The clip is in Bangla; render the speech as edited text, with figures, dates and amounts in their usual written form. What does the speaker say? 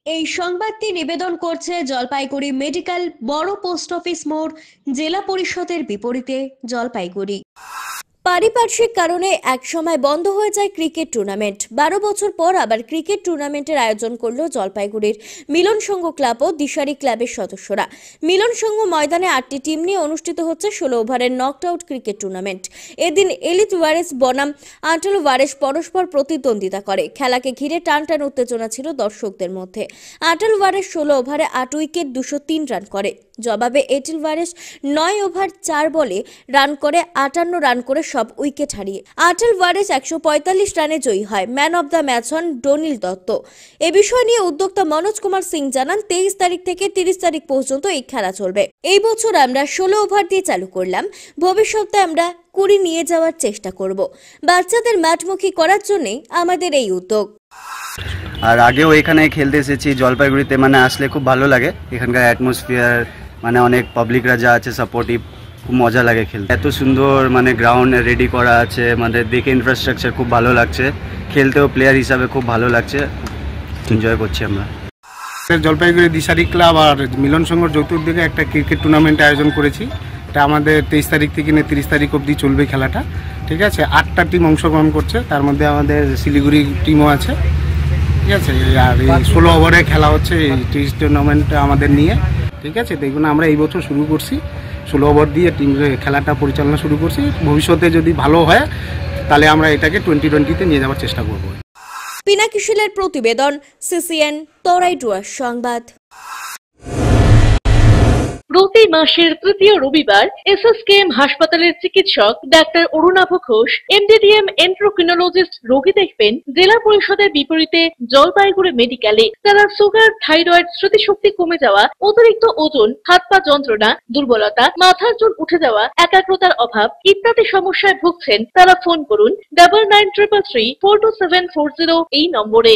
এই সংবাদটি নিবেদন করছে জলপাইগুড়ি মেডিকেল বড় পোস্ট অফিস মোড়, জেলা পরিষদের বিপরীতে, জলপাইগুড়ি। পারিপার্শ্বিক কারণে একসময় বন্ধ হয়ে যায় ক্রিকেট টুর্নামেন্ট। 12 বছর পর আবার ক্রিকেট টুর্নামেন্টের আয়োজন করলো জলপাইগুড়ির মিলন সংঘ ক্লাব ও দিশারি ক্লাবের সদস্যরা। মিলন সংঘ ময়দানে 8টি টিম নিয়ে অনুষ্ঠিত হচ্ছে 16 ওভারের নকআউট ক্রিকেট টুর্নামেন্ট। এদিন এলিট ওয়ারেস বনাম আটল ওয়ারেস পরস্পর প্রতিদ্বন্দ্বিতা করে। খেলাকে ঘিরে টানটান উত্তেজনা ছিল দর্শকদের মধ্যে। আটল ওয়ারেস 16 ওভারে 8 উইকেট 203 রান করে। জবাবে এটিল ওয়ারেস 9 ওভার 4 বলে রান করে 58 রান করে সব উইকেট হারিয়ে আটল ওয়ারেস 145 রানে জয়ী হয়। ম্যান অব দ্য ম্যাচ হন ডনিল দত্ত। এ বিষয় নিয়ে উদ্যোক্তা মনোজ কুমার সিং জানান, 23 তারিখ থেকে 30 তারিখ পর্যন্ত এই খেলা চলবে। এই বছর আমরা 16 ওভার দিয়ে চালু করলাম, ভবিষ্যতে আমরা 20 নিয়ে যাওয়ার চেষ্টা করব। বাচ্চাদের মাঠমুখী করার জন্যই আমাদের এই উদ্যোগ। আর আগেও এখানে খেলতে এসেছি জলপাইগুড়িতে, মানে আসলে খুব ভালো লাগে। এখানকার অ্যাটমসফিয়ার, মানে অনেক পাবলিকরা যা আছে সাপোর্টিভ, খুব মজা লাগে খেলতে। এত সুন্দর মানে গ্রাউন্ড রেডি করা আছে, মানে দেখে ইনফ্রাস্ট্রাকচার খুব ভালো লাগছে। খেলতেও প্লেয়ার হিসাবে খুব ভালো লাগছে, এনজয় করছি আমরা। জলপাইগুড়ি দিশারি ক্লাব আর মিলন সংঘর যৌথ উদ্যোগে একটা ক্রিকেট টুর্নামেন্ট আয়োজন করেছি। এটা আমাদের 23 তারিখ থেকে 30 তারিখ অবধি চলবে খেলাটা। ঠিক আছে, 8টা টিম অংশগ্রহণ করছে, তার মধ্যে আমাদের শিলিগুড়ি টিমও আছে। ঠিক আছে, আর এই 16 ওভারে খেলা হচ্ছে এই টেস্ট টুর্নামেন্টটা আমাদের নিয়ে। ঠিক আছে, দেখুন আমরা এই বছর শুরু করছি 16 ওভার দিয়ে টিম খেলাটা পরিচালনা শুরু করছি। ভবিষ্যতে যদি ভালো হয় তাহলে আমরা এটাকে 2020-তে নিয়ে যাওয়ার চেষ্টা করব। পিনাকি শীলের প্রতিবেদন, সিসিএন তরাইডুয়ার সংবাদ। প্রতি মাসের তৃতীয় রবিবার এসএসকেএম হাসপাতালের চিকিৎসক ডাক্তার অরুণাভ ঘোষ, এমডিডিএম এন্ড্রোক্রিনোলজিস্ট রোগী দেখবেন জেলা পরিষদের বিপরীতে জলপাইগুড়ি মেডিকেলে। তারা সুগার, থাইরয়েড, স্মৃতিশক্তি কমে যাওয়া, অতিরিক্ত ওজন, হাত পা যন্ত্রণা, দুর্বলতা, মাথার চুল উঠে যাওয়া, একাগ্রতার অভাব ইত্যাদি সমস্যায় ভুগছেন। তারা ফোন করুন 9933342740 এই নম্বরে।